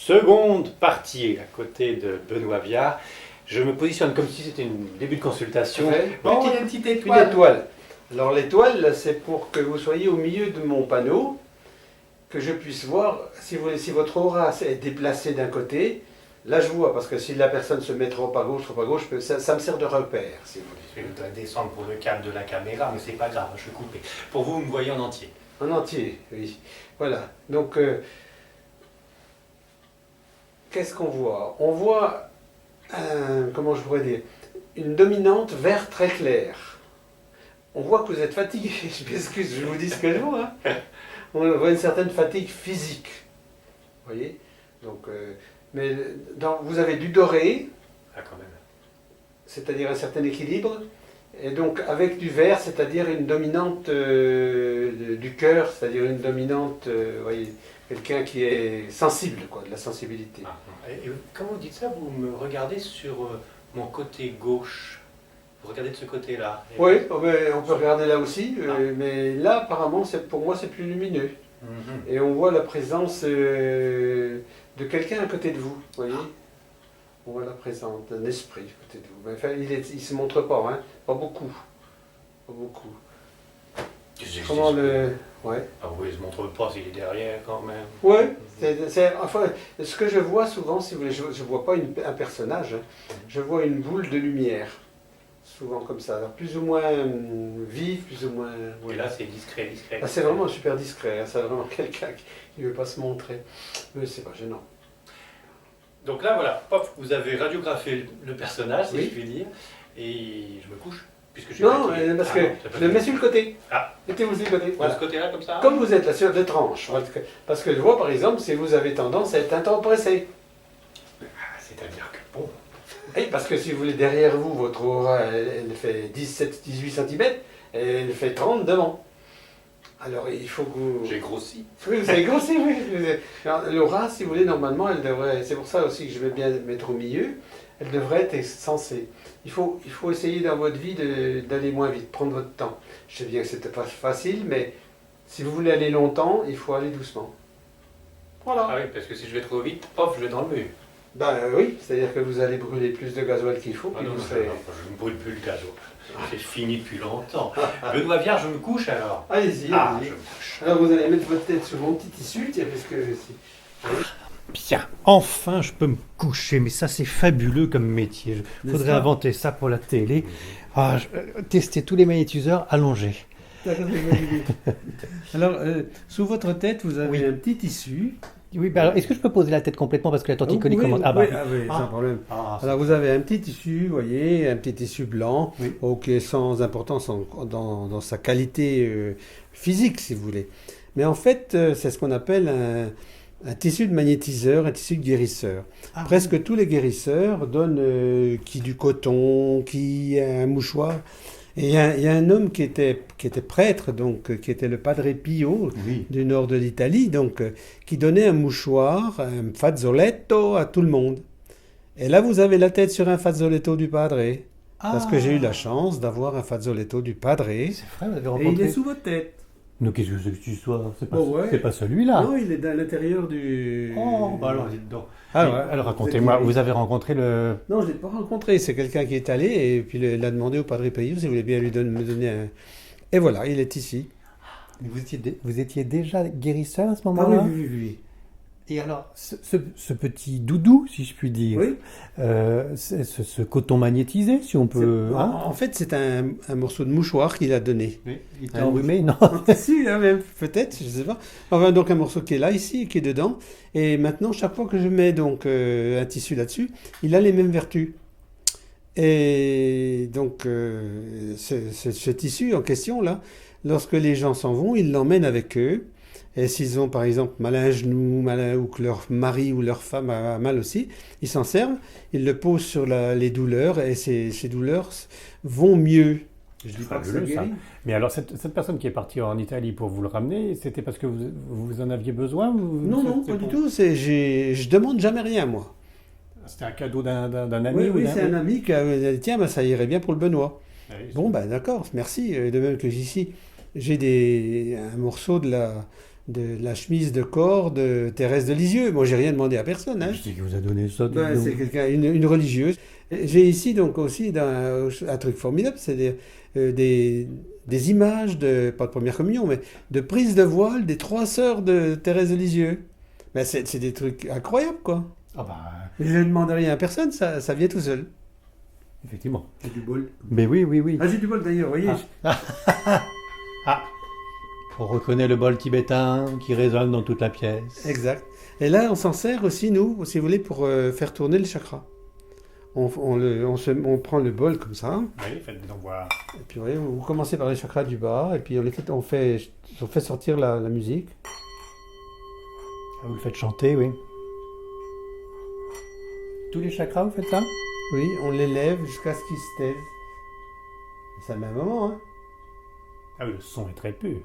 Seconde partie à côté de Benoît Viard. Je me positionne comme si c'était un début de consultation. Bon, Une petite une étoile. étoile. Alors l'étoile, c'est pour que vous soyez au milieu de mon panneau, que je puisse voir si votre aura est déplacée d'un côté. Là, je vois, parce que si la personne se met trop à gauche, ça me sert de repère, si vous voulez. Je dois descendre pour le câble de la caméra, mais c'est pas grave, je vais couper. Pour vous, vous me voyez en entier. En entier, oui. Voilà. Donc, qu'est-ce qu'on voit? On voit, comment je pourrais dire, une dominante vert très clair. On voit que vous êtes fatigué, je m'excuse, je vous dis ce que je vois. Hein. On voit une certaine fatigue physique. Vous voyez? Donc, mais vous avez du doré, Ah, quand même. c'est-à-dire un certain équilibre, et donc avec du vert, c'est-à-dire une dominante du cœur, c'est-à-dire une dominante, vous voyez, quelqu'un qui est sensible, quoi, de la sensibilité. Ah, et quand vous dites ça, vous me regardez sur mon côté gauche. Vous regardez de ce côté-là. Oui, oh, ben, on peut regarder là aussi, mais là, apparemment, pour moi, c'est plus lumineux. Mhm. Et on voit la présence de quelqu'un à côté de vous, vous voyez. On voit la présence d'un esprit à côté de vous. Mais enfin, il ne se montre pas, hein, pas beaucoup. Pas beaucoup. Comment le... Ouais. Ah oui, il ne se montre pas s'il est derrière quand même. Ouais, enfin, ce que je vois souvent, si vous voulez, je ne vois pas un personnage, hein, je vois une boule de lumière. Souvent comme ça, alors plus ou moins vive, plus ou moins... Et là, c'est discret, discret. Ah, c'est vraiment super discret, hein, c'est vraiment quelqu'un qui ne veut pas se montrer. Mais c'est pas gênant. Donc là, voilà, pop, vous avez radiographié le personnage, si Oui. je puis dire, et je me couche, puisque je suis Non, fatigué. parce Ah que non, c'est pas je le mets fini. sur le côté. Ah. Mettez-vous sur le côté. De Voilà. ce côté-là, comme ça. Comme vous êtes là sur deux tranches. Parce que je vois par exemple si vous avez tendance à être un temps pressé. Ah, c'est-à-dire que bon. Oui, parce que si vous voulez, derrière vous, votre aura, elle fait 17-18 cm, et elle fait 30 devant. Alors il faut que vous... J'ai grossi. Oui, vous avez grossi, oui. Alors, l'aura, si vous voulez, normalement, elle devrait... C'est pour ça aussi que je vais bien mettre au milieu. Elle devrait être censée. Il faut essayer dans votre vie d'aller moins vite, prendre votre temps. Je sais bien que c'était pas facile, mais si vous voulez aller longtemps, il faut aller doucement. Voilà. Ah oui, parce que si je vais trop vite, pop, je vais dans le mur. Ben oui, c'est-à-dire que vous allez brûler plus de gasoil qu'il faut. Ah Puis non, vous non, serez... non, je ne brûle plus le gazoil. C'est fini depuis longtemps. Benoît Viard, je me couche alors. Allez-y, Ah, allez-y. je me couche. Alors vous allez mettre votre tête sur mon petit tissu, tiens, parce que... Bien, enfin je peux me coucher, mais ça c'est fabuleux comme métier. Il N'est-ce faudrait pas inventer ça pour la télé. Tester tous les magnétiseurs allongés. Alors, sous votre tête, vous avez Oui. un petit tissu. Oui, bah alors, est-ce que je peux poser la tête complètement parce que la torticolis Oui, commence... oui, sans problème. Ah, Alors vous avez un petit tissu, vous voyez, un petit tissu blanc, Oui. qui est sans importance dans sa qualité physique, si vous voulez. Mais en fait, c'est ce qu'on appelle un tissu de magnétiseur, un tissu de guérisseur. Ah, Presque tous les guérisseurs donnent qui du coton, qui un mouchoir. Et il y a un homme qui était prêtre, donc qui était le Padre Pio oui. du nord de l'Italie, donc qui donnait un mouchoir, un fazzoletto à tout le monde. Et là, vous avez la tête sur un fazzoletto du Padre. Parce que j'ai eu la chance d'avoir un fazzoletto du Padre. C'est vrai, vous avez Et il rencontré... est sous votre tête. Non, qu'est-ce que c'est que tu sois? C'est pas, Oh, ouais. c'est pas celui-là. Non, il est à l'intérieur du... Oh, bah alors, dites donc. Ah, Mais, ouais. alors racontez-moi, vous avez rencontré le... Non, je ne l'ai pas rencontré. C'est quelqu'un qui est allé et puis il a demandé au Padre Pio s'il voulait bien me donner un... Et voilà, il est ici. Mais vous étiez déjà guérisseur à ce Ah moment-là? oui, oui, oui, oui. Et alors, ce petit doudou, si je puis dire, Oui. ce coton magnétisé, si on peut... hein En fait, c'est un morceau de mouchoir qu'il a donné. Oui, il était Un enrhumé, non? Si, là même, peut-être, je ne sais pas. Enfin, donc un morceau qui est là, ici, qui est dedans. Et maintenant, chaque fois que je mets donc un tissu là-dessus, il a les mêmes vertus. Et donc, ce tissu en question, là, lorsque les gens s'en vont, ils l'emmènent avec eux. Et s'ils ont, par exemple, mal à un genou, ou que leur mari ou leur femme a mal aussi, ils s'en servent, ils le posent sur les douleurs, et ces douleurs vont mieux. Je dis pas que ça Fabuleux, ça. guérit. Mais alors, cette personne qui est partie en Italie pour vous le ramener, c'était parce que vous en aviez besoin ou Non, non, c'était pas du pour- tout. Je demande jamais rien, moi. C'était un cadeau d'un ami Oui, ou oui, d'un... c'est un ami qui a dit, tiens, ben, ça irait bien pour le Benoît. Ah oui, Bon, ben d'accord, merci. De même que ici, j'ai un morceau de de la chemise de corps de Thérèse de Lisieux. Moi, j'ai rien demandé à personne. Hein. Qui vous a donné ça? Ben, c'est quelqu'un, une religieuse. J'ai ici donc aussi un truc formidable, c'est des images de, pas de première communion, mais de prise de voile des 3 sœurs de Thérèse de Lisieux. Ben, c'est des trucs incroyables, quoi. Ah bah, Je ne demande rien à personne, ça vient tout seul. effectivement. J'ai du bol. Mais oui, oui, oui. Ah, j'ai du bol d'ailleurs, vous voyez. Ah, on reconnaît le bol tibétain qui résonne dans toute la pièce. Exact. Et là, on s'en sert aussi, nous, si vous voulez, pour faire tourner le chakra. On prend le bol comme ça, Oui, faites-en voir. et puis vous voyez, vous commencez par les chakras du bas, et puis on fait sortir la musique. Ah, vous le faites chanter, oui. Tous les chakras, vous faites ça? Oui, on l'élève jusqu'à ce qu'il se taise. C'est le même moment, hein. Ah oui, le son est très pur.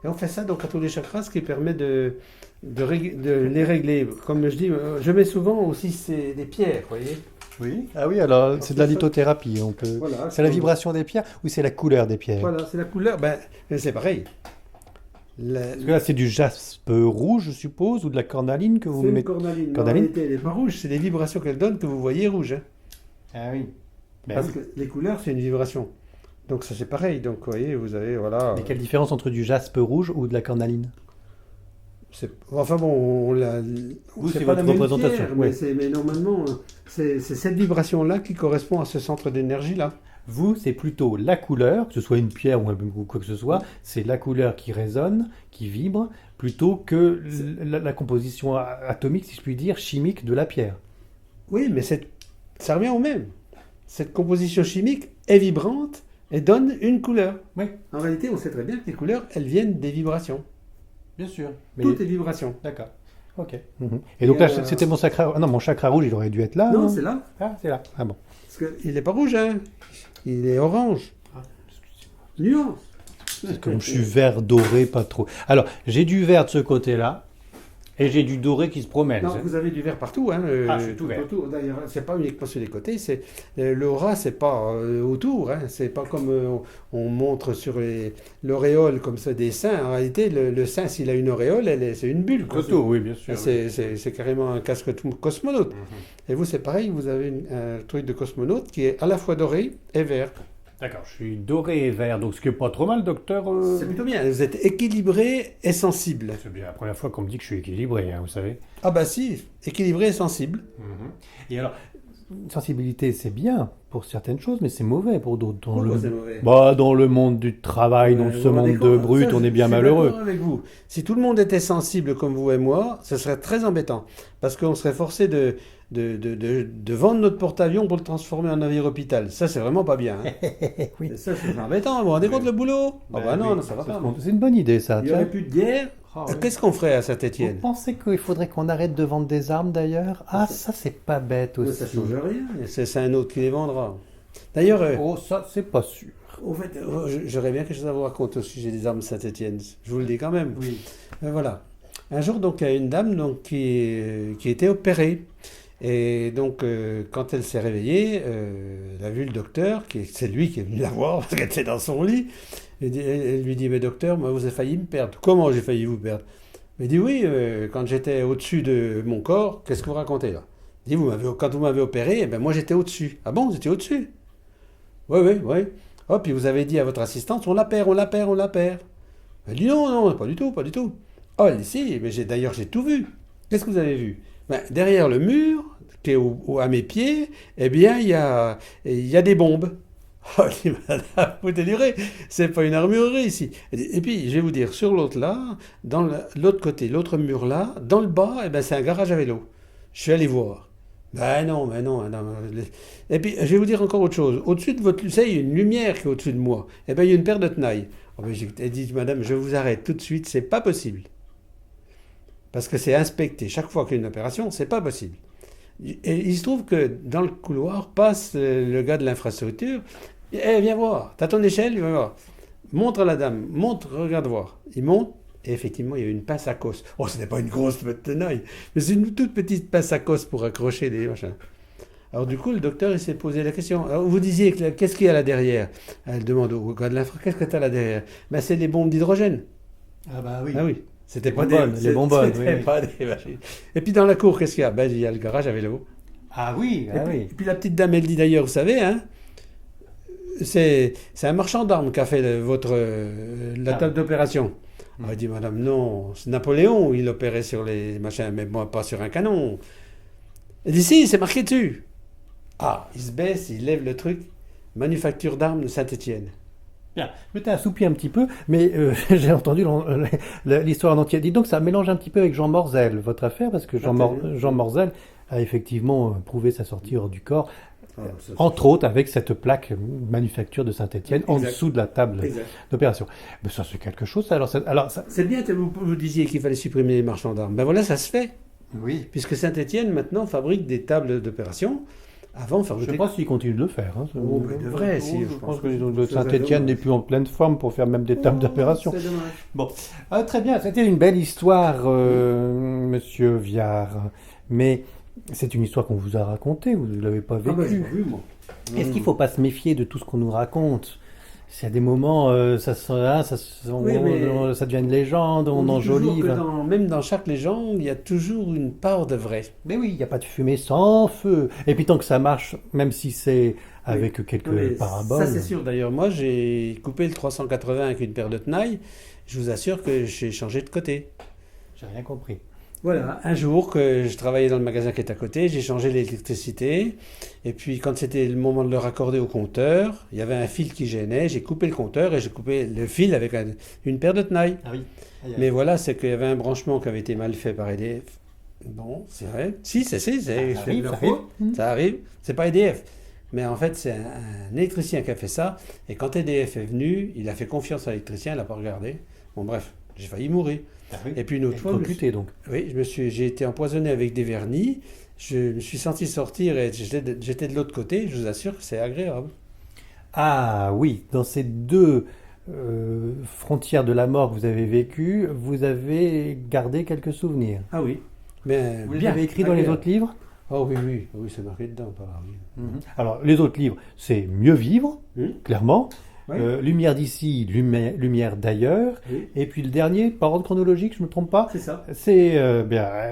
Et on fait ça donc à tous les chakras, ce qui permet de les régler. Comme je dis, je mets souvent aussi des pierres, vous voyez. Oui. Ah oui, alors c'est de la lithothérapie. On peut... Voilà, C'est la vibration des pierres ou c'est la couleur des pierres? Voilà, c'est la couleur. Ben, c'est pareil. Parce que là, c'est du jaspe rouge, je suppose, ou de la cornaline que vous C'est une mettez. cornaline. Cornaline. En réalité, elle n'est pas rouge, c'est les vibrations qu'elle donne que vous voyez rouge. Hein. Ah oui. Parce que les couleurs, c'est une vibration. Donc ça, c'est pareil. Donc, vous voyez, vous avez, voilà... Mais quelle différence entre du jaspe rouge ou de la cornaline? Enfin bon, Vous, c'est c'est pas votre la même représentation, pierre, oui. mais normalement, c'est cette vibration-là qui correspond à ce centre d'énergie-là. Vous, c'est plutôt la couleur, que ce soit une pierre ou quoi que ce soit, c'est la couleur qui résonne, qui vibre, plutôt que la composition atomique, si je puis dire, chimique de la pierre. Oui, mais ça revient au même. Cette composition chimique est vibrante et donne une couleur. Oui, En réalité, on sait très bien que les couleurs, elles viennent des vibrations. bien sûr. Mais... Tout est vibration. D'accord. Ok. Et donc là, Et c'était mon chakra. Ah non, mon chakra rouge, il aurait dû être là. Non, c'est là. Ah, c'est là. Ah bon. Parce qu'il n'est pas rouge, hein. Il est orange. Nuance. C'est comme je suis vert doré, pas trop. Alors, j'ai du vert de ce côté-là, et j'ai du doré qui se promène. Non, vous avez du vert partout. Hein, je suis tout vert. autour. D'ailleurs, c'est pas uniquement sur les côtés. L'aura, c'est pas autour. Hein, c'est pas comme on montre sur l'auréole comme ça des seins. En réalité, le sein, s'il a une auréole, c'est une bulle. quoi. Autour, oui, bien sûr. C'est carrément un casque cosmonaute. Et vous, c'est pareil. Vous avez un truc de cosmonaute qui est à la fois doré et vert. D'accord, je suis doré et vert, donc ce qui est pas trop mal, docteur. C'est plutôt bien. Vous êtes équilibré et sensible. C'est bien la première fois qu'on me dit que je suis équilibré, hein, vous savez. Ah bah si, équilibré et sensible. Et alors, sensibilité, c'est bien pour certaines choses, mais c'est mauvais pour d'autres. Pourquoi c'est mauvais? Dans le monde du travail, dans ce monde de brut, on est bien Je suis malheureux. d'accord avec vous. Si tout le monde était sensible comme vous et moi, ce serait très embêtant. Parce qu'on serait forcé de vendre notre porte-avions pour le transformer en navire hôpital. Ça, c'est vraiment pas bien. Hein. Oui. Ça, c'est embêtant. Vous vous rendez compte le boulot? Ah bah non, oui, non, ça va pas. C'est une bonne idée, ça. Il n'y tiens. aurait plus de guerre. Ah, oui. Qu'est-ce qu'on ferait à Vous Saint-Étienne? pensez qu'il faudrait qu'on arrête de vendre des armes d'ailleurs? Ah, ça c'est pas bête aussi. Ça change rien. C'est un autre qui les vendra. D'ailleurs, Oh, ça c'est pas sûr. au fait, j'aurais bien quelque chose à vous raconter au sujet des armes de Saint-Étienne. Je vous le dis quand même. Oui. Voilà. Un jour, donc, il y a une dame donc, qui était opérée. Et donc, quand elle s'est réveillée, elle a vu le docteur, c'est lui qui est venu la voir parce qu'elle était dans son lit. Elle lui dit, mais docteur, moi, vous avez failli me perdre. Comment j'ai failli vous perdre? Il dit, oui, quand j'étais au-dessus de mon corps, qu'est-ce que vous racontez là? Il dit, quand vous m'avez opéré, eh ben, moi j'étais au-dessus. Ah bon, vous étiez au-dessus? Oui, oui, oui. Oh, puis vous avez dit à votre assistante, on la perd, on la perd, on la perd. Elle dit, non, non, pas du tout, pas du tout. Oh, elle dit, si, mais d'ailleurs j'ai tout vu. Qu'est-ce que vous avez vu? Ben, derrière le mur, qui est à mes pieds, eh bien, il y a des bombes. Oh, je dis, madame, vous délirez, c'est pas une armurerie ici. Et puis, je vais vous dire, sur l'autre là, dans l'autre côté, l'autre mur là, dans le bas, eh ben, c'est un garage à vélo. Je suis allé voir. Ben non, ben non, non. Et puis, je vais vous dire encore autre chose. Au-dessus de votre lucette, il y a une lumière qui est au-dessus de moi. Eh ben, il y a une paire de tenailles. Oh, ben, elle dit, madame, je vous arrête tout de suite, c'est pas possible. Parce que c'est inspecté. Chaque fois qu'il y a une opération, c'est pas possible. Et il se trouve que dans le couloir passe le gars de l'infrastructure. Eh, viens voir, t'as ton échelle, viens voir. Montre à la dame, montre, regarde voir. Il monte, et effectivement, il y a une pince à cosse. Oh, ce n'est pas une grosse tenaille, mais c'est une toute petite pince à cosse pour accrocher des machins. Alors du coup, le docteur, il s'est posé la question. Alors, vous disiez, qu'est-ce qu'il y a là derrière? Elle demande au gars de l'infra, qu'est-ce que tu as là derrière? Ben, c'est des bombes d'hydrogène. Ah bah oui. Ah oui. C'était Les pas bonbonnes, des, les bonbonnes, c'était oui. pas des machines. Et puis dans la cour, qu'est-ce qu'il y a? Ben, il y a le garage à vélo. Ah oui, Et puis la petite dame, elle dit d'ailleurs, vous savez, hein, c'est un marchand d'armes qui a fait la table d'opération. Mm. Elle dit, madame, non, c'est Napoléon, il opérait sur les machins, mais moi, pas sur un canon. Elle dit, si, c'est marqué dessus. Ah, il se baisse, il lève le truc. Manufacture d'armes de Saint-Étienne. Bien, je m'étais assoupi un petit peu, mais j'ai entendu l'histoire en entier. Dis donc, ça mélange un petit peu avec Jean Morzel, votre affaire, parce que Jean Morzel a effectivement prouvé sa sortie hors du corps, entre autres avec cette plaque manufacture de Saint-Étienne en Exact. dessous de la table Exact. d'opération. Mais ça, c'est quelque chose. Ça. C'est bien que vous disiez qu'il fallait supprimer les marchands d'armes. Ben voilà, ça se fait. Oui. Puisque Saint-Étienne, maintenant, fabrique des tables d'opération. Avant, Je ne fabriquait... sais pas s'ils continuent de le faire. Hein. Oh, ben, il devrait, si, je je pense pense que que le ça serait Saint-Étienne dommage. n'est plus en pleine forme pour faire même des tables d'opération. C'est dommage. Bon, très bien, c'était une belle histoire, monsieur Viard. Mais c'est une histoire qu'on vous a racontée, vous ne l'avez pas Ah ben, j'ai vécue. pas vu, moi. Est-ce qu'il ne faut pas se méfier de tout ce qu'on nous raconte? C'est à des moments, ça devient une légende, on dit toujours enjolive. que même dans chaque légende, il y a toujours une part de vrai. Mais oui, il n'y a pas de fumée sans feu. Et puis tant que ça marche, même si c'est avec quelques Mais paraboles. ça, c'est sûr. D'ailleurs, moi, j'ai coupé le 380 avec une paire de tenailles. Je vous assure que j'ai changé de côté. J'ai rien compris. Voilà, un jour que je travaillais dans le magasin qui est à côté, j'ai changé l'électricité. Et puis, quand c'était le moment de le raccorder au compteur, il y avait un fil qui gênait. J'ai coupé le compteur et j'ai coupé le fil avec une paire de tenailles. Ah oui. Mais voilà, c'est qu'il y avait un branchement qui avait été mal fait par EDF. Bon, c'est vrai. Si, c'est arrive, leur ça faute. arrive. Ça arrive. C'est pas EDF. Mais en fait, c'est un électricien qui a fait ça. Et quand EDF est venu, il a fait confiance à l'électricien, il n'a pas regardé. Bon, bref, j'ai failli mourir. Ah oui. Et puis une autre fois, Électrocuté, donc. oui, j'ai été empoisonné avec des vernis. Je me suis senti sortir et j'étais de l'autre côté. Je vous assure que c'est agréable. Ah oui, dans ces deux frontières de la mort que vous avez vécues, vous avez gardé quelques souvenirs. Ah oui. Mais Vous les bien, avez écrits dans les agréable. autres livres? Oh oui, oui, oui, c'est marqué dedans. Par là, oui. Alors, les autres livres, c'est Mieux vivre, clairement. Oui. Lumière d'ici, lumière d'ailleurs. Oui. Et puis le dernier, par ordre chronologique, je ne me trompe pas, C'est ça. c'est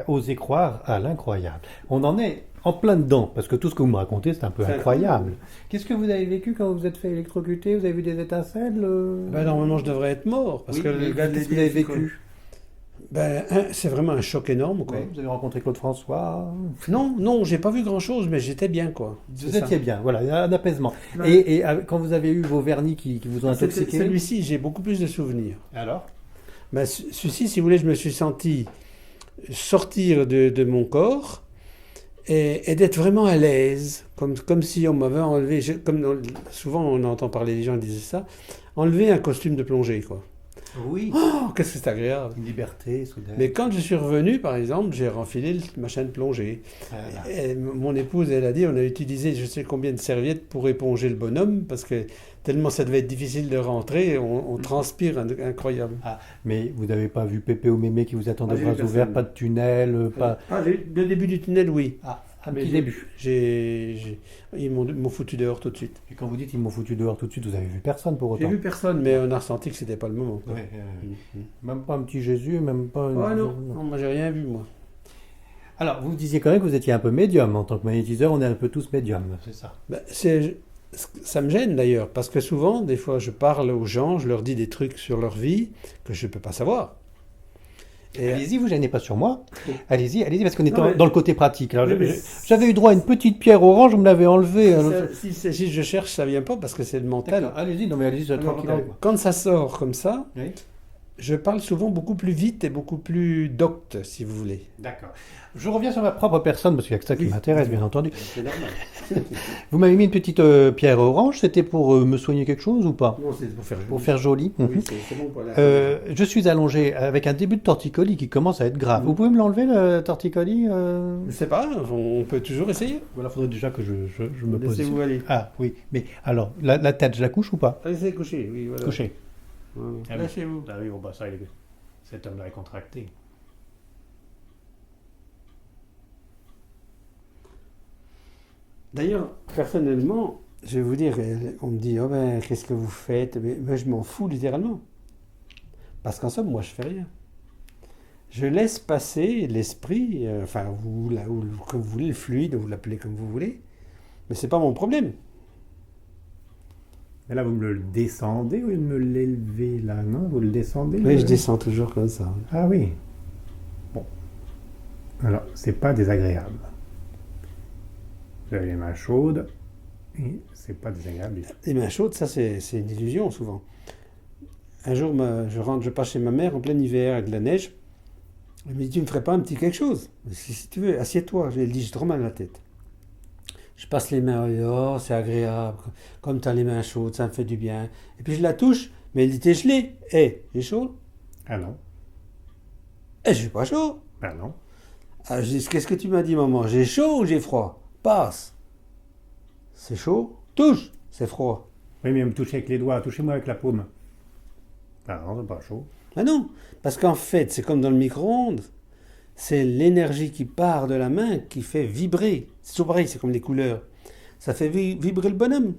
Oser croire à l'incroyable. On en est en plein dedans, parce que tout ce que vous me racontez, c'est un peu C'est incroyable. Qu'est-ce que vous avez vécu quand vous vous êtes fait électrocuter? Vous avez vu des étincelles Ben, normalement, je devrais être mort. Parce Oui, que le gars de qu'est-ce que vous avez l'EDF, vécu? Ben, c'est vraiment un choc énorme, quoi. Ouais, vous avez rencontré Claude François. Non, non, j'ai pas vu grand-chose, mais j'étais bien, quoi. Vous C'est ça. étiez bien, voilà, un apaisement. Ouais. Et quand vous avez eu vos vernis qui vous ont intoxiqué? Celui-ci, j'ai beaucoup plus de souvenirs. Alors? Ben, celui-ci, si vous voulez, je me suis senti sortir de mon corps et d'être vraiment à l'aise, comme si on m'avait enlevé, souvent on entend parler, les gens disaient ça, enlever un costume de plongée, quoi. Oui. Oh, qu'est-ce que c'est agréable. Une liberté soudaine. Mais quand je suis revenu, par exemple, j'ai renfilé le machin de plongée. Voilà. Et mon épouse, elle a dit, on a utilisé je sais combien de serviettes pour éponger le bonhomme, parce que tellement ça devait être difficile de rentrer, on transpire incroyable. Ah, mais vous n'avez pas vu Pépé ou Mémé qui vous attendent Ah, de j'ai bras vu personne. ouverts, pas de tunnel, pas... Ah, le début du tunnel, oui. Ah, un Mais petit début. Ils m'ont foutu dehors tout de suite. Et quand vous dites ils m'ont foutu dehors tout de suite, vous avez vu personne pour J'ai autant? vu personne, mais on a ressenti que c'était pas le moment, quoi. Ouais, même pas un petit Jésus, même pas... Ah non, non, moi j'ai rien vu, moi. Alors, vous disiez quand même que vous étiez un peu médium. En tant que magnétiseur, on est un peu tous médiums, c'est ça? Ben, ça me gêne d'ailleurs, parce que souvent, des fois, je parle aux gens, je leur dis des trucs sur leur vie que je ne peux pas savoir. Et Allez-y, vous gênez pas sur moi. Allez-y, parce qu'on est Non, mais- dans le côté pratique. Alors, Oui, mais j'avais eu droit à une petite pierre orange, vous me l'avez enlevée. si je cherche, ça vient pas parce que c'est le mental. D'accord, allez-y, non mais allez-y, Alors, tranquille avec moi. quand ça sort comme ça, Oui. je parle souvent beaucoup plus vite et beaucoup plus docte, si vous voulez. D'accord. Je reviens sur ma propre personne, parce qu'il y a que ça qui Oui. m'intéresse, bien entendu. C'est normal. Vous m'avez mis une petite pierre orange, c'était pour me soigner quelque chose ou pas? Non, c'est pour faire joli. Pour faire joli. Oui, Mhm. c'est bon pour la... Je suis allongé avec un début de torticolis qui commence à être grave. Vous pouvez me l'enlever, le torticolis Je sais pas, on peut toujours essayer. Voilà, faudrait déjà que je me pose. Laissez-vous aller. Ah oui, mais alors, la tête, je la couche ou pas? Laissez coucher, oui, voilà. Coucher. Voilà. Ah oui. Lâchez-vous. Ah oui, bon, bah ça, cet homme-là est contracté. D'ailleurs, personnellement, je vais vous dire, on me dit, oh ben, qu'est-ce que vous faites? Mais je m'en fous littéralement. Parce qu'en somme, moi, je fais rien. je laisse passer l'esprit, enfin, ou comme vous voulez, le fluide, vous l'appelez comme vous voulez, mais c'est pas mon problème. Mais là, vous me le descendez ou vous me l'élevez là, non? Vous le descendez? Oui, je descends toujours comme ça. Ah oui. Bon. Alors, c'est pas désagréable. Vous avez les mains chaudes et c'est pas désagréable du tout. Les mains chaudes, ça, c'est une illusion, souvent. Un jour, je passe chez ma mère en plein hiver avec de la neige. Elle me dit, tu me ferais pas un petit quelque chose? Si tu veux, assieds-toi. Elle dit, j'ai trop mal à la tête. Je passe les mains, oh, c'est agréable. Comme tu as les mains chaudes, ça me fait du bien. Et puis je la touche, mais elle dit, t'es gelé. J'ai chaud? Ah non. Je suis pas chaud. Ah non. Je dis, qu'est-ce que tu m'as dit, maman? J'ai chaud ou j'ai froid? Passe. C'est chaud? Touche. C'est froid. Oui, mais me touchez avec les doigts, touchez-moi avec la paume. Ah non, c'est pas chaud. Ah non, parce qu'en fait, c'est comme dans le micro-ondes. C'est l'énergie qui part de la main qui fait vibrer. C'est toujours pareil, c'est comme les couleurs. Ça fait vibrer le bonhomme.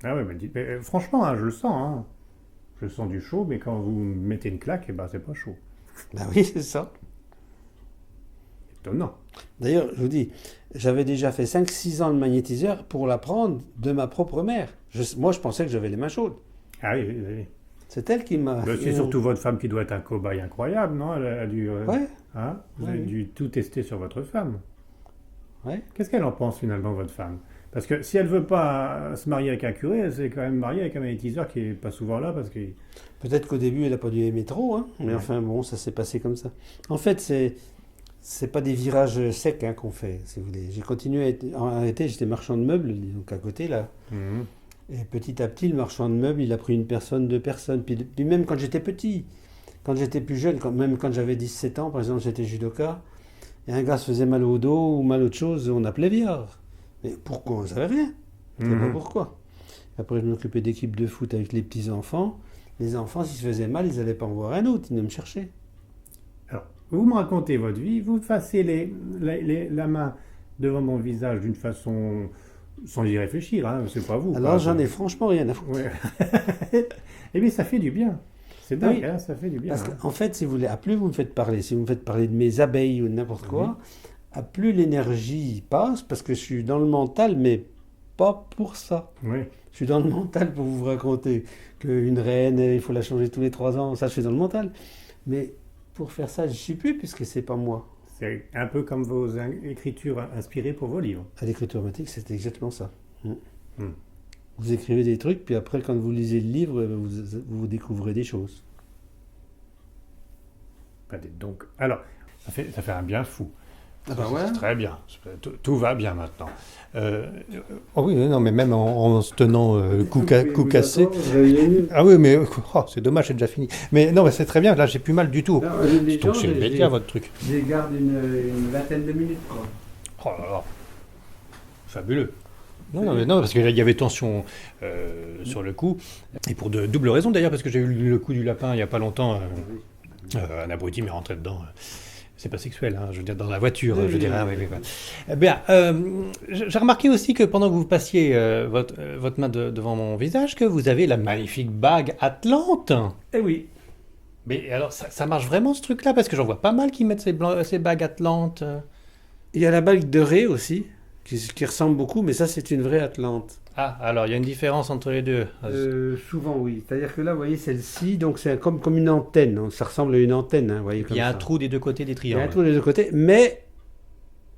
Ah oui, mais franchement, hein, je le sens. Hein. Je sens du chaud, mais quand vous mettez une claque, eh ben, c'est pas chaud. Ben oui, c'est ça. Étonnant. D'ailleurs, je vous dis, j'avais déjà fait 5-6 ans le magnétiseur pour l'apprendre de ma propre mère. Moi, je pensais que j'avais les mains chaudes. Ah oui, oui, oui. C'est elle qui m'a... C'est surtout votre femme qui doit être un cobaye incroyable, non? Elle a dû... Ouais. Hein, vous avez dû tout tester sur votre femme. Ouais. Qu'est-ce qu'elle en pense finalement, votre femme? Parce que si elle veut pas se marier avec un curé, elle s'est quand même mariée avec un magnétiseur qui est pas souvent là parce que... Peut-être qu'au début, elle n'a pas dû aimer trop, hein, mais Ouais. enfin, bon, ça s'est passé comme ça. En fait, c'est pas des virages secs qu'on fait, si vous voulez. J'ai continué en réalité, j'étais marchand de meubles, donc à côté, là. Mhm. Et petit à petit, le marchand de meubles, il a pris une personne, deux personnes. Puis même quand j'étais petit, quand j'étais plus jeune, même quand j'avais 17 ans, par exemple, j'étais judoka, et un gars se faisait mal au dos ou mal autre chose, on appelait Viard. Mais pourquoi? On ne savait rien. Je ne savais pas Mhm. pourquoi. Après, je m'occupais d'équipes de foot avec les petits-enfants. Les enfants, s'ils se faisaient mal, ils n'allaient pas en voir un autre, ils venaient me chercher. Alors, vous me racontez votre vie, vous passez la main devant mon visage d'une façon sans y réfléchir, hein, c'est pas vous. Alors, j'en ai franchement rien à foutre. Ouais. Eh bien, ça fait du bien. C'est dingue, Oui. hein, ça fait du bien. Parce hein. qu'en fait, si vous voulez, à plus vous me faites parler, si vous me faites parler de mes abeilles ou de n'importe quoi, à plus l'énergie passe, parce que je suis dans le mental, mais pas pour ça. Oui. Je suis dans le mental pour vous raconter qu'une reine, il faut la changer tous les 3 ans, ça je suis dans le mental. Mais pour faire ça, je ne suis plus, puisque c'est pas moi. C'est un peu comme vos écritures inspirées pour vos livres. À l'écriture automatique, c'est exactement ça. Mm. Vous écrivez des trucs, puis après, quand vous lisez le livre, vous découvrez des choses. Donc, alors, ça fait un bien fou. Ah ben voilà. C'est très bien. Tout va bien maintenant. Oh oui, non, mais même en se tenant coup cassé. Les Ah oui, mais oh, c'est dommage, c'est déjà fini. Mais non, mais c'est très bien, là, j'ai plus mal du tout. gens, Donc c'est immédiat, votre truc. je les garde une vingtaine de minutes, quoi. Oh là là. Fabuleux. Non, non, mais non, parce qu'il y avait tension sur le coup. Et pour de doubles raisons d'ailleurs, parce que j'ai eu le coup du lapin il n'y a pas longtemps. Un abruti m'est rentré dedans. C'est pas sexuel, hein, je veux dire, dans la voiture, Oui, je oui, dirais. oui. Oui, oui, oui. Bien, j'ai remarqué aussi que pendant que vous passiez votre main devant mon visage, que vous avez la magnifique bague Atlante. Eh oui. Mais alors, ça marche vraiment ce truc-là? Parce que j'en vois pas mal qui mettent ces bagues Atlante. Il y a la bague de Ré aussi, qui ressemble beaucoup, mais ça, c'est une vraie Atlante. Ah, alors, il y a une différence entre les deux. Souvent, oui. C'est-à-dire que là, vous voyez, celle-ci, donc c'est comme une antenne. Donc, ça ressemble à une antenne, hein, vous voyez, comme Il y a un ça. trou des deux côtés des Il y a un triangles. trou des deux côtés, mais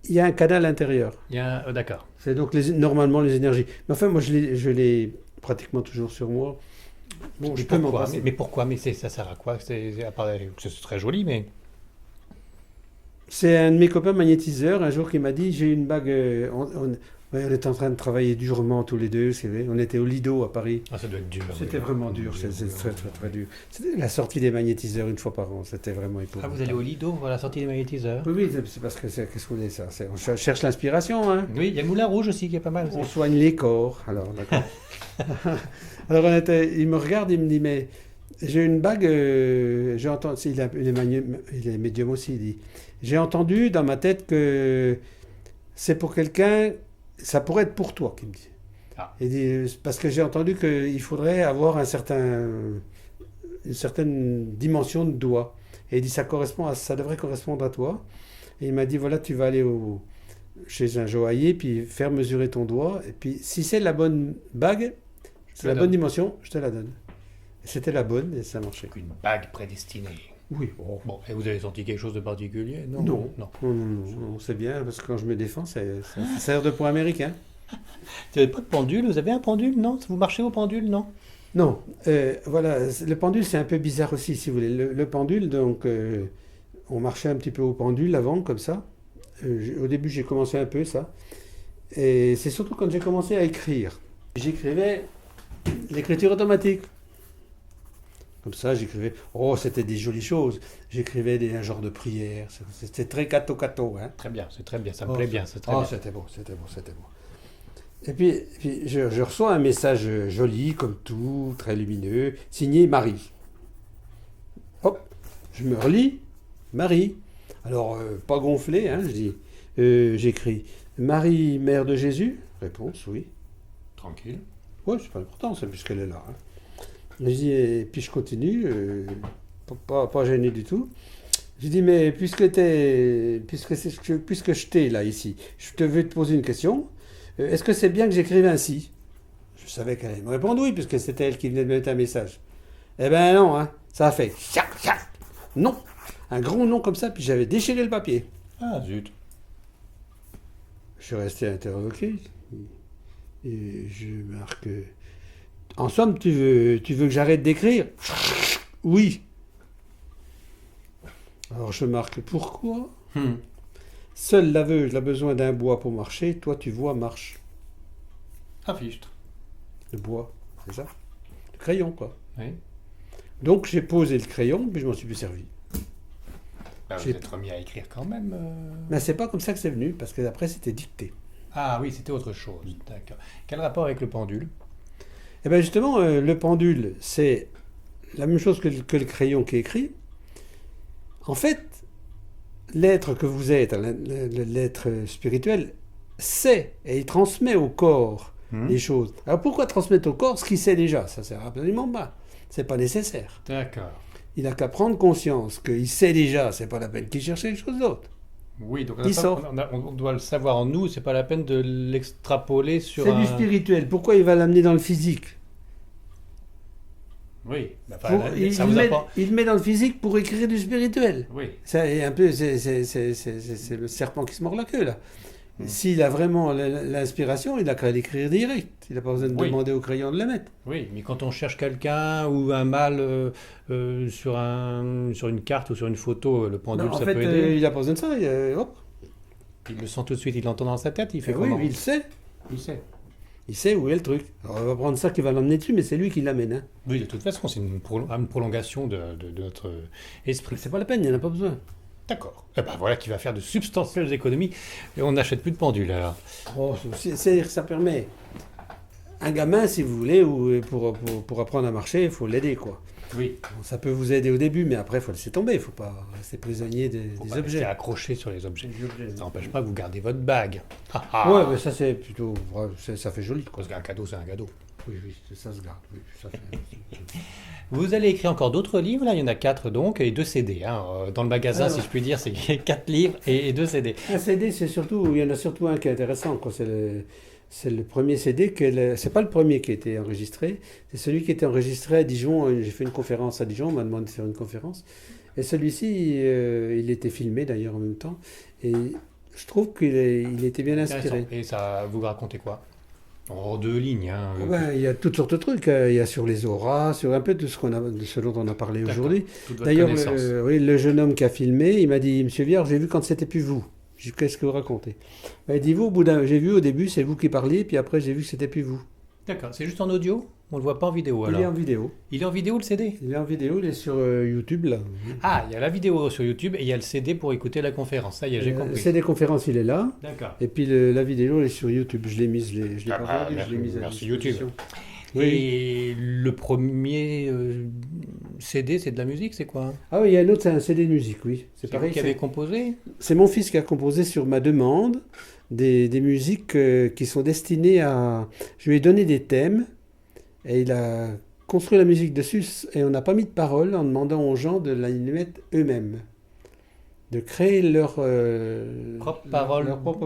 il y a un canal intérieur. Il y a d'accord. C'est donc normalement les énergies. Mais enfin, moi, je l'ai pratiquement toujours sur moi. Bon, je peux m'en Pourquoi? passer. Mais pourquoi? Mais ça sert à quoi? À part que c'est très joli, mais... C'est un de mes copains magnétiseurs, un jour, qui m'a dit, j'ai une bague... on était en train de travailler durement tous les deux, c'est vrai. On était au Lido à Paris. Ah, ça doit être dur. C'était oui. vraiment dur, c'est très, très, très dur. C'était la sortie des magnétiseurs une fois par an, c'était vraiment Ah, épouvantable. vous allez au Lido, voilà la sortie des magnétiseurs. Oui, oui, c'est parce que qu'est-ce qu'on est ça? On cherche l'inspiration, hein. Oui, il y a Moulin Rouge aussi qui est pas mal. On soigne les corps, alors, d'accord. Alors, il me regarde, il me dit, mais j'ai une bague, j'ai entendu, il est médium aussi, il dit, j'ai entendu dans ma tête que c'est pour quelqu'un, ça pourrait être pour toi, qu'il me dit. Ah. Il dit, parce que j'ai entendu qu'il faudrait avoir une certaine dimension de doigt. Et il dit, ça devrait correspondre à toi. Et il m'a dit, voilà, tu vas aller chez un joaillier, puis faire mesurer ton doigt. Et puis, si c'est la bonne bague, c'est la bonne dimension, je te la donne. Et c'était la bonne, et ça marchait. Une bague prédestinée. Oui. Bon, et vous avez senti quelque chose de particulier? Non, c'est bien, parce que quand je me défends, ça sert de point américain. Vous n'avez pas de pendule? Vous avez un pendule, non? Vous marchez au pendule, non? Non, voilà, le pendule, c'est un peu bizarre aussi, si vous voulez. Le pendule, donc, on marchait un petit peu au pendule avant, comme ça. Au début, j'ai commencé un peu ça. Et c'est surtout quand j'ai commencé à écrire. J'écrivais l'écriture automatique. Comme ça, j'écrivais... Oh, c'était des jolies choses. J'écrivais un genre de prière. C'était très cato-cato. Hein. Très bien, c'est très bien. Ça me plaît bien. C'était beau. Et puis je reçois un message joli, comme tout, très lumineux, signé Marie. Hop, je me relis, Marie. Alors, pas gonflé, hein, je dis. J'écris Marie, mère de Jésus? Réponse, oui. Tranquille. Oui, c'est pas important, c'est puisqu'elle est là. Hein. Je dis, et puis je continue, pas gêné du tout. Je dis, mais puisque je t'ai là, ici, je te veux te poser une question. Est-ce que c'est bien que j'écrive ainsi? Je savais qu'elle allait me répondre oui, puisque c'était elle qui venait de me mettre un message. Eh ben non, hein, ça a fait non, un gros non comme ça, puis j'avais déchiré le papier. Ah zut. Je suis resté interloqué. Et je marque... En somme, tu veux que j'arrête d'écrire? Oui. Alors je marque pourquoi? Seul l'aveugle a besoin d'un bois pour marcher, toi tu vois, marche. Ah fichtre. Le bois, c'est ça? Le crayon, quoi. Oui. Donc j'ai posé le crayon, puis je m'en suis plus servi. Bah, vous êtes remis à écrire quand même. Mais c'est pas comme ça que c'est venu, parce que après c'était dicté. Ah oui, c'était autre chose. D'accord. Quel rapport avec le pendule? Eh bien justement, le pendule, c'est la même chose que le crayon qui est écrit. En fait, l'être que vous êtes, l'être spirituel, sait et il transmet au corps les choses. Alors pourquoi transmettre au corps ce qu'il sait déjà? Ça sert absolument pas. C'est pas nécessaire. D'accord. Il n'a qu'à prendre conscience qu'il sait déjà, c'est pas la peine qu'il cherche quelque chose d'autre. Oui, donc on on doit le savoir en nous, c'est pas la peine de l'extrapoler sur C'est du spirituel. Pourquoi il va l'amener dans le physique? Oui. Il met dans le physique pour écrire du spirituel. Oui. C'est un peu, c'est le serpent qui se mord la queue là. S'il a vraiment l'inspiration, il n'a qu'à l'écrire direct. Il n'a pas besoin de demander au crayon de le mettre. Oui, mais quand on cherche quelqu'un ou un mâle sur une carte ou sur une photo, le pendule, ça peut aider. Il n'a pas besoin de ça. Hop. Il le sent tout de suite, il l'entend dans sa tête, il fait oui, comment? il sait. Il sait. Il sait où est le truc. Alors on va prendre ça qui va l'emmener dessus, mais c'est lui qui l'amène. Hein. Oui, de toute façon, c'est une prolongation de notre esprit. C'est pas la peine, il n'y en a pas besoin. D'accord. Et ben voilà qui va faire de substantielles économies et on n'achète plus de pendule alors. Oh, ça permet un gamin, si vous voulez, ou pour apprendre à marcher, il faut l'aider, quoi. Oui. Bon, ça peut vous aider au début, mais après, il faut laisser tomber. Il ne faut pas rester prisonnier des objets. Rester accroché sur les objets. Ça n'empêche pas que vous gardez votre bague. Ouais, mais ça, c'est plutôt... ça fait joli, quoi. Parce qu'un cadeau, c'est un cadeau. Oui, ça se garde. Oui, ça fait... Vous allez écrire encore d'autres livres, là, il y en a 4 donc, et 2 CD. Hein. Dans le magasin, si je puis dire, c'est 4 livres et 2 CD. Un CD, il y en a surtout un qui est intéressant. C'est le premier CD, c'est pas le premier qui a été enregistré, c'est celui qui a été enregistré à Dijon. J'ai fait une conférence à Dijon, on m'a demandé de faire une conférence. Et celui-ci, il était filmé d'ailleurs en même temps. Et je trouve qu'il était bien inspiré. Et ça, vous racontez quoi? En 2 lignes. Hein. Il y a toutes sortes de trucs. Il y a sur les auras, sur un peu de ce dont on a parlé aujourd'hui. D'ailleurs, le jeune homme qui a filmé, il m'a dit, Monsieur Viard, j'ai vu quand c'était plus vous. J'ai dit, qu'est-ce que vous racontez? Il dit, j'ai vu au début, c'est vous qui parliez, puis après j'ai vu que c'était plus vous. D'accord, c'est juste en audio? On le voit pas en vidéo alors? Il est en vidéo. Il est en vidéo le CD? Il est en vidéo, il est sur YouTube là. Ah, il y a la vidéo sur YouTube et il y a le CD pour écouter la conférence. Ça y est, j'ai compris. Le CD conférence, il est là. D'accord. Et puis la vidéo, elle est sur YouTube. Je l'ai mise, je l'ai pas vendu, je l'ai mise à YouTube. Oui. Et le premier CD, c'est de la musique, c'est quoi? Ah oui, il y a un autre, c'est un CD de musique, oui. C'est pareil. Qui avait composé? C'est mon fils qui a composé sur ma demande des musiques qui sont destinées à... Je lui ai donné des thèmes et il a construit la musique dessus et on n'a pas mis de paroles en demandant aux gens de la mettre eux-mêmes. De créer leur Propre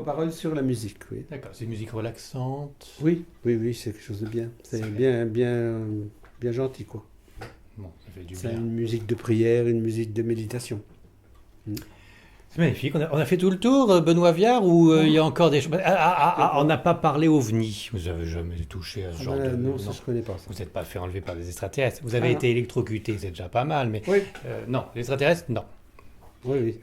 parole sur la musique, oui. D'accord, c'est une musique relaxante. Oui, c'est quelque chose de bien. C'est bien gentil, quoi. Bon, ça fait du C'est bien. une musique de prière, une musique de méditation. C'est magnifique. On a fait tout le tour, Benoît Viard, ou il y a encore des choses. On n'a pas parlé ovni. Vous avez jamais touché à ce genre de. Non, ça je connais pas. Ça. Vous n'êtes pas fait enlever par des extraterrestres. Vous avez Ah, été électrocuté, c'est déjà pas mal, mais Oui, non, les extraterrestres, non. oui.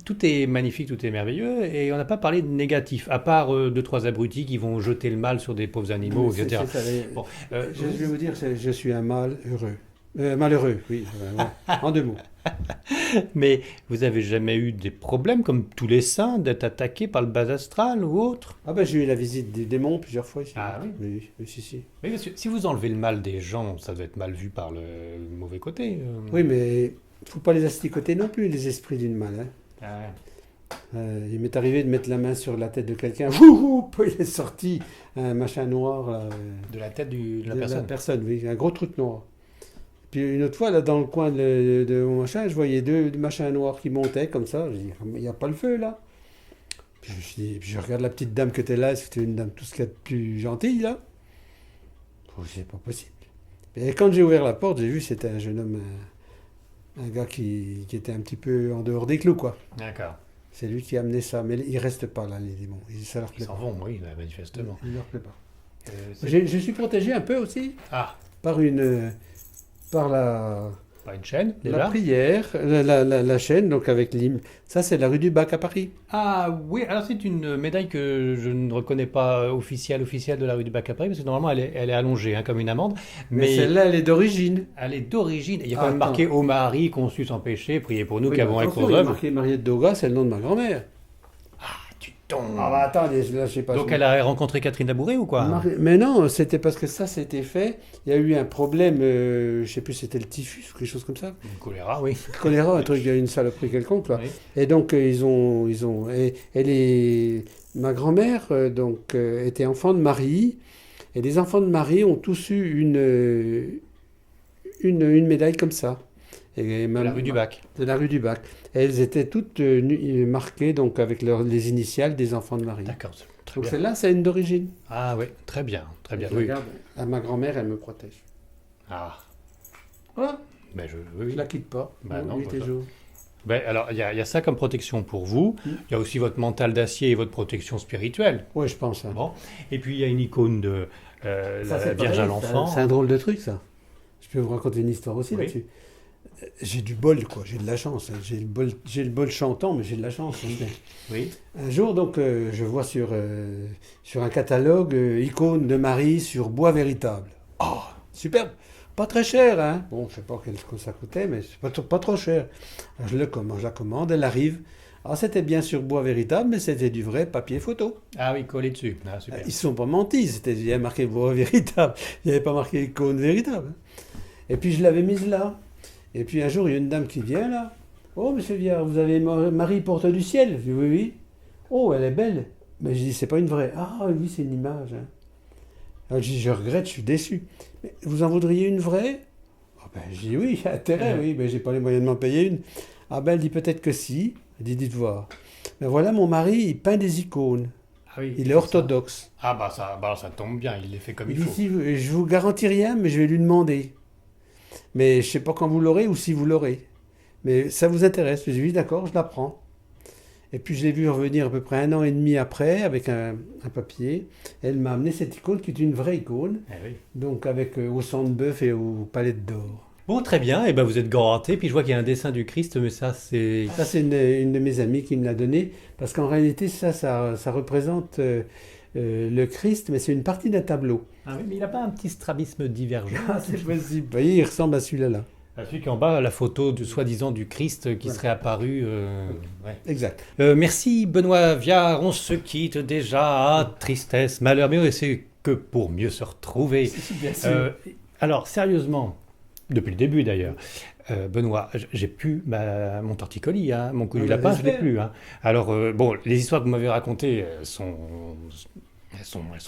Tout est magnifique, tout est merveilleux, et on n'a pas parlé de négatif, à part deux, trois abrutis qui vont jeter le mal sur des pauvres animaux, C'est- etc. c'est ça, les- Bon, je vais vous dire, je suis un malheureux. Malheureux, oui. En 2 mots. mais vous avez jamais eu des problèmes, comme tous les saints, d'être attaqués par le bas astral ou autre? Ah ben j'ai eu la visite des démons plusieurs fois ici. Ah oui. Oui, si. Oui, parce que si vous enlevez le mal des gens, ça doit être mal vu par le mauvais côté. Oui, mais faut pas les asticoter non plus, les esprits d'une mal. Hein. Ah, Il m'est arrivé de mettre la main sur la tête de quelqu'un. Wouhou, il est sorti un machin noir. Là, de la tête de la de personne. la personne, oui, un gros truc noir. Puis une autre fois, là, dans le coin de mon machin, je voyais deux machins noirs qui montaient comme ça. Je dis, il n'y a pas le feu là. Puis je regarde la petite dame que t'es là, c'était une dame tout ce qu'il y a de plus gentille là. Oh, c'est pas possible. Et quand j'ai ouvert la porte, j'ai vu c'était un jeune homme, un gars qui était un petit peu en dehors des clous, quoi. D'accord. C'est lui qui a amené ça, mais ils restent pas là, les démons. Ça leur Ils plaît s'en pas. vont, oui, manifestement. Il leur plaît pas. C'est- Je suis protégé un peu aussi Ah, par la pas une chaîne, la déjà? prière, la chaîne, donc avec l'hymne. Ça, c'est la rue du Bac à Paris. Ah oui, alors c'est une médaille que je ne reconnais pas officielle de la rue du Bac à Paris, parce que normalement elle est allongée hein, comme une amande, Mais celle-là, elle est d'origine. elle est d'origine. Il y a Ah, quand même marqué attends. Ô Marie, conçue sans péché, priez pour nous Oui, qui avons bah, avec attention, vos il y a œuvres. marqué Mariette Doga, c'est le nom de ma grand-mère. Tu tombes. Ah bah attendez, là, je sais pas. Donc elle a rencontré Catherine Labouret ou quoi? Mais non, c'était parce que ça, c'était fait. Il y a eu un problème, je sais plus, c'était le typhus ou quelque chose comme ça. Le choléra, oui. Le choléra, un truc, il y a une saloperie quelconque, là. Oui. Et donc, ma grand-mère, était enfant de Marie, et les enfants de Marie ont tous eu une médaille comme ça. Et De la rue du Bac. De la rue du Bac. Et elles étaient toutes marquées, donc, avec les initiales des enfants de Marie. D'accord, très Donc bien. celle-là, c'est une d'origine. Ah oui, très bien, très bien. Je Oui. regarde, à ma grand-mère, elle me protège. Ah, Voilà, ben je oui. la quitte pas. Bah non, nuit et voilà. jour. Ben, alors, il y a ça comme protection pour vous. Mm. Il y a aussi votre mental d'acier et votre protection spirituelle. Oui, je pense. Hein. Bon. Et puis, il y a une icône de Ça, la c'est Vierge pareil, à l'enfant. C'est un drôle de truc, ça. Je peux vous raconter une histoire aussi Oui. là-dessus. J'ai du bol, quoi. J'ai de la chance. Hein. J'ai le bol chantant, mais j'ai de la chance. Hein. Oui. Un jour, donc, je vois sur un catalogue icône de Marie sur bois véritable. Oh, superbe. Pas très cher, hein. Bon, je sais pas quel ça coûtait, mais c'est pas trop cher. Alors, je la commande, elle arrive. Alors, c'était bien sur bois véritable, mais c'était du vrai papier photo. Ah oui, collé dessus. Ah, super. Ils ne se sont pas mentis. Il y avait marqué bois véritable. Il n'y avait pas marqué icône véritable. Et puis, je l'avais mise là. Et puis, un jour, il y a une dame qui vient là. Oh, monsieur Viard, vous avez Marie porte du ciel? Je dis oui, oui. Oh, elle est belle. Mais je dis, c'est pas une vraie. Ah oui, c'est une image. Hein. Alors, je dis, je regrette, je suis déçu. Mais vous en voudriez une vraie? Ah ben, je dis oui, il y a intérêt, oui, mais j'ai pas les moyens de m'en payer une. Ah ben, elle dit peut-être que si. Elle dit, dites voir. Mais voilà, mon mari, il peint des icônes. Ah oui, Il c'est est orthodoxe. ça. Ah bah ça tombe bien, il les fait comme Il il dit, faut. je vous garantis rien, mais je vais lui demander. Mais je sais pas quand vous l'aurez ou si vous l'aurez. Mais ça vous intéresse? Je dis oui, d'accord, je la prends. Et puis je l'ai vu revenir à peu près 1 an et demi après avec un papier. Elle m'a amené cette icône qui est une vraie icône, Eh oui. donc avec au sang de bœuf et aux palettes d'or. Bon, très bien. Et ben vous êtes ganté. Puis je vois qu'il y a un dessin du Christ, mais ça c'est. Ça, c'est une de mes amies qui me l'a donné, parce qu'en réalité, ça représente le Christ, mais c'est une partie d'un tableau. Ah oui, mais il n'a pas un petit strabisme divergent. Ah, c'est possible. Vous voyez, il ressemble à celui-là. Celui qui est en bas, la photo soi-disant du Christ qui Voilà. serait apparu. Ouais. Exact. Merci Benoît Viard, on se quitte déjà. Tristesse, malheur, mais c'est que pour mieux se retrouver. Bien Alors sérieusement, depuis le début d'ailleurs, Benoît, j'ai plus mon torticolis, hein, mon cou du Ah, bah, lapin, je l'ai j'espère. plus. Hein. Alors bon, les histoires que vous m'avez racontées elles sont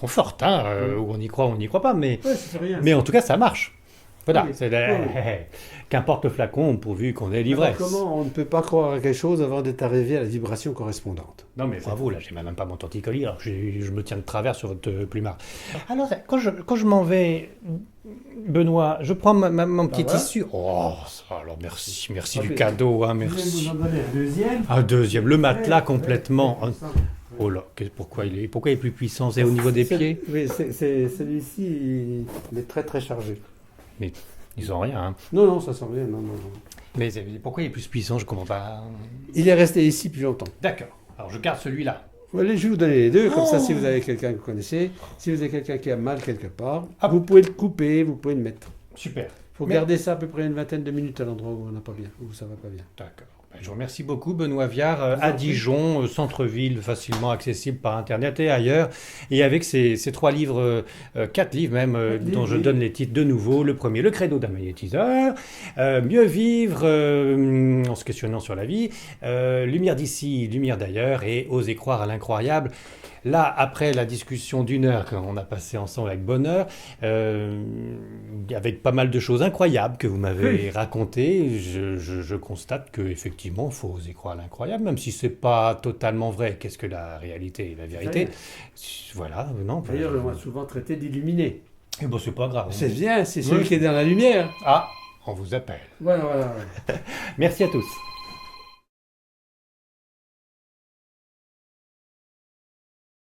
fortes, hein, où on y croit pas, mais Ouais, ça fait rien. en tout cas ça marche. Voilà, Oui, c'est oui. qu'importe le flacon pourvu qu'on ait Alors, l'ivresse. comment on ne peut pas croire à quelque chose avant d'être arrivé à la vibration correspondante? Non mais bravo, là j'ai même pas mon torticolis, alors je me tiens de travers sur votre plumard. Alors quand je m'en vais, Benoît, je prends mon petit voilà. tissu. Oh, ça, alors merci Ah, du mais- cadeau, hein, Je vais merci. vous en donner un deuxième. Un deuxième, le matelas Ouais, complètement. ouais, ça. Oh là, pourquoi il est plus puissant? C'est au niveau des pieds? Oui, celui-ci, il est très très chargé. Ils ont rien, hein. Non, non, ça sent bien, non, non, non. Mais pourquoi il est plus puissant? Je comprends pas. Il est resté ici plus longtemps. D'accord, alors je garde celui-là. Allez, je vais vous donner les deux, comme ça, Oh. si vous avez quelqu'un que vous connaissez, si vous avez quelqu'un qui a mal quelque part, Ah. vous pouvez le couper, vous pouvez le mettre. Super. Il faut Mais- garder ça à peu près une vingtaine de minutes à l'endroit où on n'a pas bien, où ça va pas bien. D'accord. Ben, je vous remercie beaucoup, Benoît Viard, vous en à prie. Dijon, centre-ville, facilement accessible par Internet et ailleurs. Et avec ces 3 livres, 4 livres même, 4 livres, dont je oui. donne les titres de nouveau. Le premier, Le credo d'un magnétiseur. Mieux vivre en se questionnant sur la vie. Lumière d'ici, lumière d'ailleurs. Et Oser croire à l'incroyable. Là, après la discussion d'1 heure qu'on a passée ensemble avec bonheur, avec pas mal de choses incroyables que vous m'avez racontées, je constate qu'effectivement, il faut oser croire à l'incroyable, même si c'est pas totalement vrai. Qu'est-ce que la réalité et la vérité? Voilà, non. D'ailleurs, on m'a souvent traité d'illuminé. Eh ben, c'est pas grave. C'est bien, c'est celui Oui. qui est dans la lumière. Ah, on vous appelle. Voilà, voilà. Merci à tous.